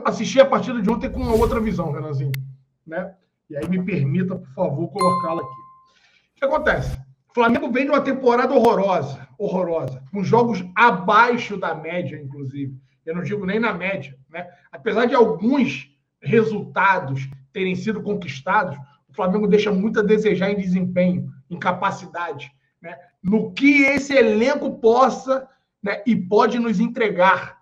assisti a partida de ontem com uma outra visão, Renanzinho, né? E aí me permita, por favor, colocá-la aqui. O que acontece? O Flamengo vem de uma temporada horrorosa, com jogos abaixo da média, inclusive. Eu não digo nem na média, né? Apesar de alguns resultados terem sido conquistados, o Flamengo deixa muito a desejar em desempenho, em capacidade, né? No que esse elenco possa, né, e pode nos entregar.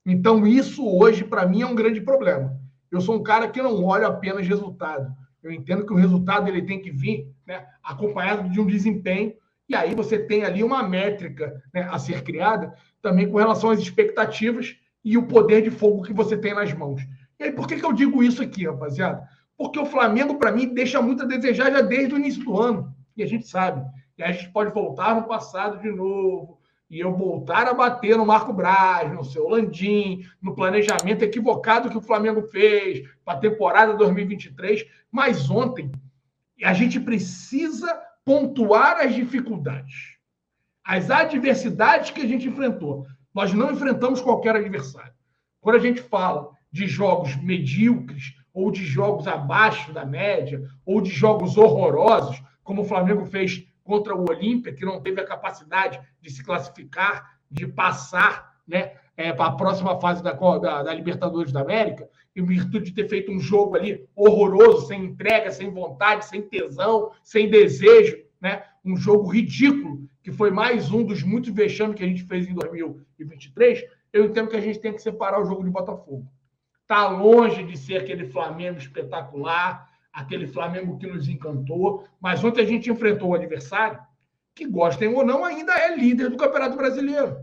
Então, isso hoje, para mim, é um grande problema. Eu sou um cara que não olha apenas resultado. Eu entendo que o resultado ele tem que vir, né, acompanhado de um desempenho, e aí você tem ali uma métrica, né, a ser criada também com relação às expectativas e o poder de fogo que você tem nas mãos. E aí, por que eu digo isso aqui, rapaziada? Porque o Flamengo, para mim, deixa muito a desejar já desde o início do ano. E a gente sabe. E aí a gente pode voltar no passado de novo, e eu voltar a bater no Marco Braz, no seu Landim, no planejamento equivocado que o Flamengo fez para a temporada 2023. Mas ontem, a gente precisa pontuar as dificuldades, as adversidades que a gente enfrentou. Nós não enfrentamos qualquer adversário. Quando a gente fala de jogos medíocres, ou de jogos abaixo da média, ou de jogos horrorosos, como o Flamengo fez contra o Olímpia, que não teve a capacidade de se classificar, de passar, né, para a próxima fase da Libertadores da América, em virtude de ter feito um jogo ali horroroso, sem entrega, sem vontade, sem tesão, sem desejo, né? Um jogo ridículo, que foi mais um dos muitos vexames que a gente fez em 2023, eu entendo que a gente tem que separar o jogo de Botafogo. Está longe de ser aquele Flamengo espetacular, aquele Flamengo que nos encantou, mas ontem a gente enfrentou o adversário que, gostem ou não, ainda é líder do Campeonato Brasileiro.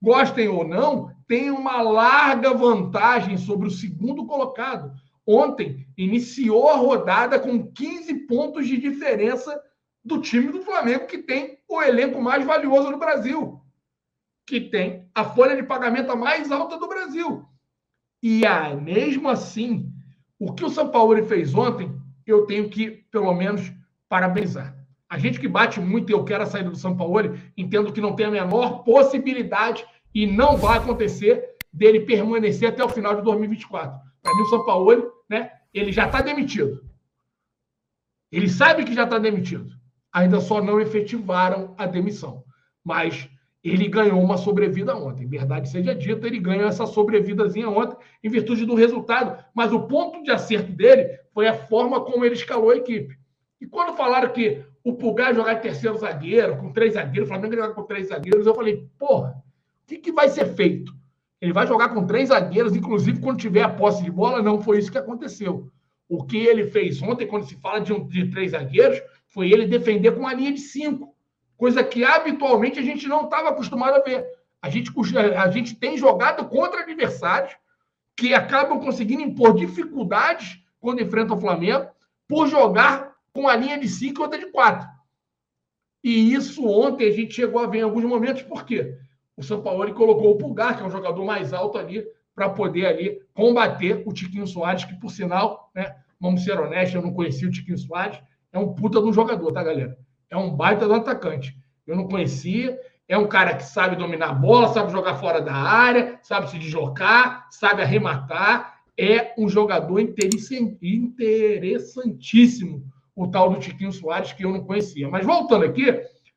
Gostem ou não, tem uma larga vantagem sobre o segundo colocado. Ontem, iniciou a rodada com 15 pontos de diferença do time do Flamengo, que tem o elenco mais valioso do Brasil, que tem a folha de pagamento mais alta do Brasil. E mesmo assim, o que o Sampaoli fez ontem, eu tenho que, pelo menos, parabenizar. A gente que bate muito e eu quero a saída do Sampaoli, entendo que não tem a menor possibilidade e não vai acontecer dele permanecer até o final de 2024. Para mim, o Sampaoli, né, ele já está demitido. Ele sabe que já está demitido. Ainda só não efetivaram a demissão. Mas ele ganhou uma sobrevida ontem. Verdade seja dita, ele ganhou essa sobrevidazinha ontem em virtude do resultado. Mas o ponto de acerto dele foi a forma como ele escalou a equipe. E quando falaram que o Pulgar jogar em terceiro zagueiro, com 3 zagueiros, o Flamengo jogar com 3 zagueiros, eu falei, porra, o que vai ser feito? Ele vai jogar com 3 zagueiros, inclusive quando tiver a posse de bola? Não foi isso que aconteceu. O que ele fez ontem, quando se fala de 3 zagueiros, foi ele defender com uma linha de 5. Coisa que habitualmente a gente não estava acostumado a ver. A gente tem jogado contra adversários que acabam conseguindo impor dificuldades quando enfrentam o Flamengo por jogar com a linha de 5 e outra de 4. E isso ontem a gente chegou a ver em alguns momentos. Por quê? O Sampaoli colocou o Pulgar, que é um jogador mais alto ali, para poder ali combater o Tiquinho Soares, que, por sinal, né, vamos ser honestos, eu não conhecia o Tiquinho Soares, é um puta de um jogador, tá, galera? É um baita do atacante. Eu não conhecia. É um cara que sabe dominar a bola, sabe jogar fora da área, sabe se deslocar, sabe arrematar. É um jogador interessantíssimo, o tal do Tiquinho Soares, que eu não conhecia. Mas voltando aqui,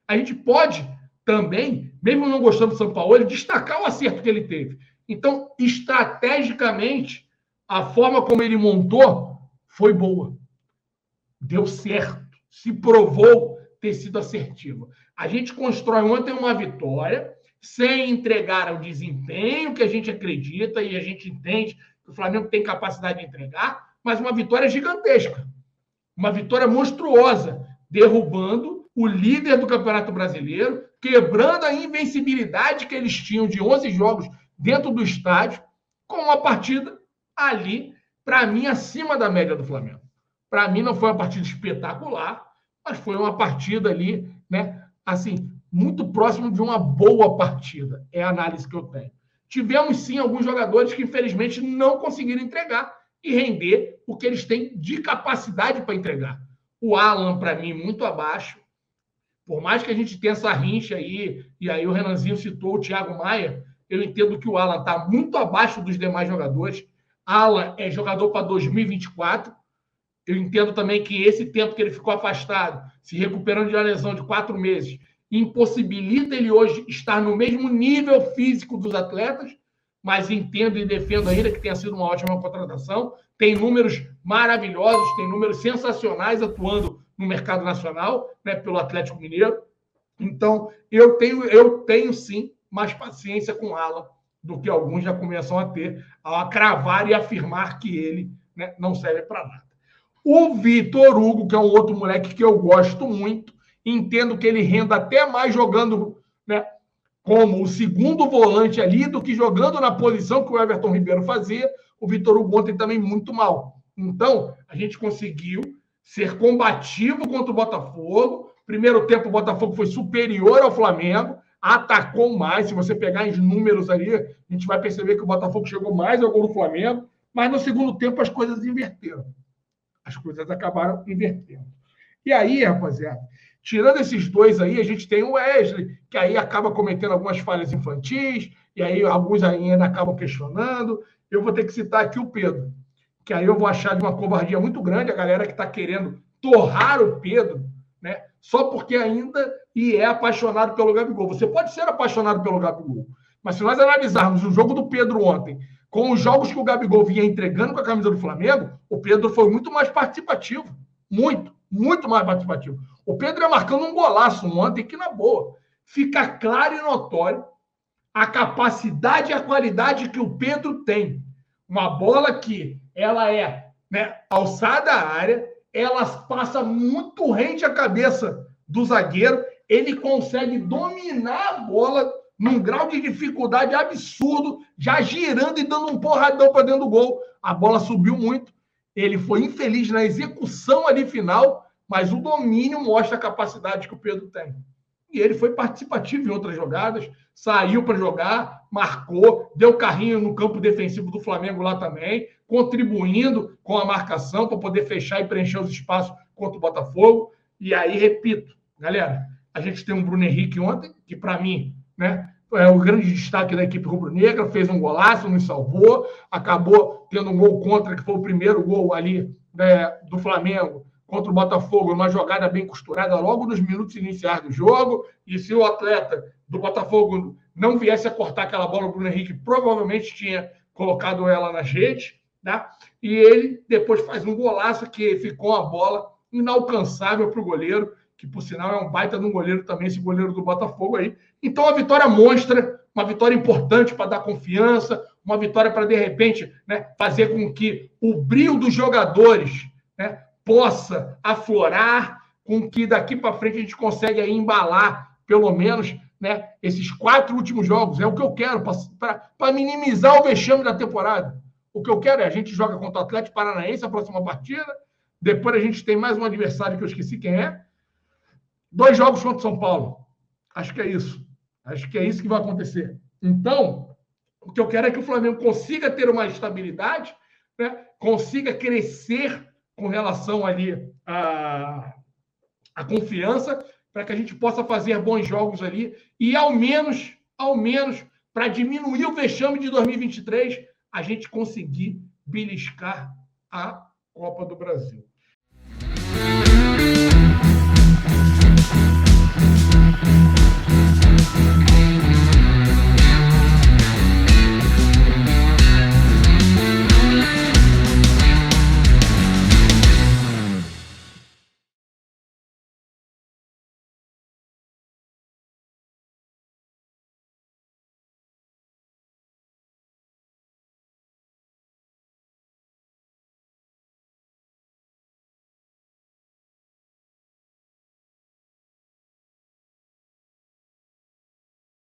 a gente pode também, mesmo não gostando do Sampaoli, destacar o acerto que ele teve. Então, estrategicamente, a forma como ele montou foi boa. Deu certo. Se provou ter sido assertiva. A gente constrói ontem uma vitória sem entregar o desempenho que a gente acredita e a gente entende que o Flamengo tem capacidade de entregar, mas uma vitória gigantesca. Uma vitória monstruosa, derrubando o líder do Campeonato Brasileiro, quebrando a invencibilidade que eles tinham de 11 jogos dentro do estádio, com uma partida ali, para mim, acima da média do Flamengo. Para mim, não foi uma partida espetacular, mas foi uma partida ali, né, assim, muito próximo de uma boa partida. É a análise que eu tenho. Tivemos, sim, alguns jogadores que, infelizmente, não conseguiram entregar e render o que eles têm de capacidade para entregar. O Alan, para mim, muito abaixo. Por mais que a gente tenha essa rincha aí, e aí o Renanzinho citou o Thiago Maia, eu entendo que o Alan está muito abaixo dos demais jogadores. Alan é jogador para 2024. Eu entendo também que esse tempo que ele ficou afastado, se recuperando de uma lesão de 4 meses, impossibilita ele hoje estar no mesmo nível físico dos atletas, mas entendo e defendo ainda que tenha sido uma ótima contratação. Tem números maravilhosos, tem números sensacionais atuando no mercado nacional, né, pelo Atlético Mineiro. Então, eu tenho sim mais paciência com o Alan do que alguns já começam a ter, a cravar e afirmar que ele, né, não serve para nada. O Vitor Hugo, que é um outro moleque que eu gosto muito, entendo que ele renda até mais jogando, né, como o segundo volante ali do que jogando na posição que o Everton Ribeiro fazia. O Vitor Hugo ontem também muito mal. Então, a gente conseguiu ser combativo contra o Botafogo. Primeiro tempo, o Botafogo foi superior ao Flamengo, atacou mais. Se você pegar os números ali, a gente vai perceber que o Botafogo chegou mais ao gol do Flamengo, mas no segundo tempo as coisas inverteram. As coisas acabaram invertendo. E aí, rapaziada, tirando esses dois aí, a gente tem o Wesley, que aí acaba cometendo algumas falhas infantis, e aí alguns ainda acabam questionando. Eu vou ter que citar aqui o Pedro, que aí eu vou achar de uma covardia muito grande a galera que está querendo torrar o Pedro, né? Só porque ainda e é apaixonado pelo Gabigol. Você pode ser apaixonado pelo Gabigol, mas se nós analisarmos o jogo do Pedro ontem, com os jogos que o Gabigol vinha entregando com a camisa do Flamengo, o Pedro foi muito mais participativo. Muito mais participativo. O Pedro ia marcando um golaço ontem que, na boa, fica claro e notório a capacidade e a qualidade que o Pedro tem. Uma bola que ela é, né, alçada à área, ela passa muito rente à cabeça do zagueiro, ele consegue dominar a bola num grau de dificuldade absurdo, já girando e dando um porradão para dentro do gol. A bola subiu muito, ele foi infeliz na execução ali final, mas o domínio mostra a capacidade que o Pedro tem. E ele foi participativo em outras jogadas, saiu para jogar, marcou, deu carrinho no campo defensivo do Flamengo lá também, contribuindo com a marcação para poder fechar e preencher os espaços contra o Botafogo. E aí, repito, galera, a gente tem um Bruno Henrique ontem, que para mim, né, é o grande destaque da equipe rubro-negra, fez um golaço, nos salvou, acabou tendo um gol contra, que foi o primeiro gol ali, né, do Flamengo contra o Botafogo, uma jogada bem costurada logo nos minutos iniciais do jogo, e se o atleta do Botafogo não viesse a cortar aquela bola, o Bruno Henrique provavelmente tinha colocado ela nas redes, tá? E ele depois faz um golaço que ficou a bola inalcançável para o goleiro, que por sinal é um baita de um goleiro também, esse goleiro do Botafogo aí. Então, a vitória monstra, uma vitória importante para dar confiança, uma vitória para, de repente, né, fazer com que o brilho dos jogadores, né, possa aflorar, com que daqui para frente a gente consegue aí embalar, pelo menos, né, esses 4 últimos jogos. É o que eu quero, para minimizar o vexame da temporada. O que eu quero é a gente joga contra o Atlético Paranaense a próxima partida, depois a gente tem mais um adversário que eu esqueci quem é, 2 jogos contra o São Paulo. Acho que é isso. Acho que é isso que vai acontecer. Então, o que eu quero é que o Flamengo consiga ter uma estabilidade, né? Consiga crescer com relação ali à confiança, para que a gente possa fazer bons jogos ali e, ao menos, para diminuir o vexame de 2023, a gente conseguir beliscar a Copa do Brasil.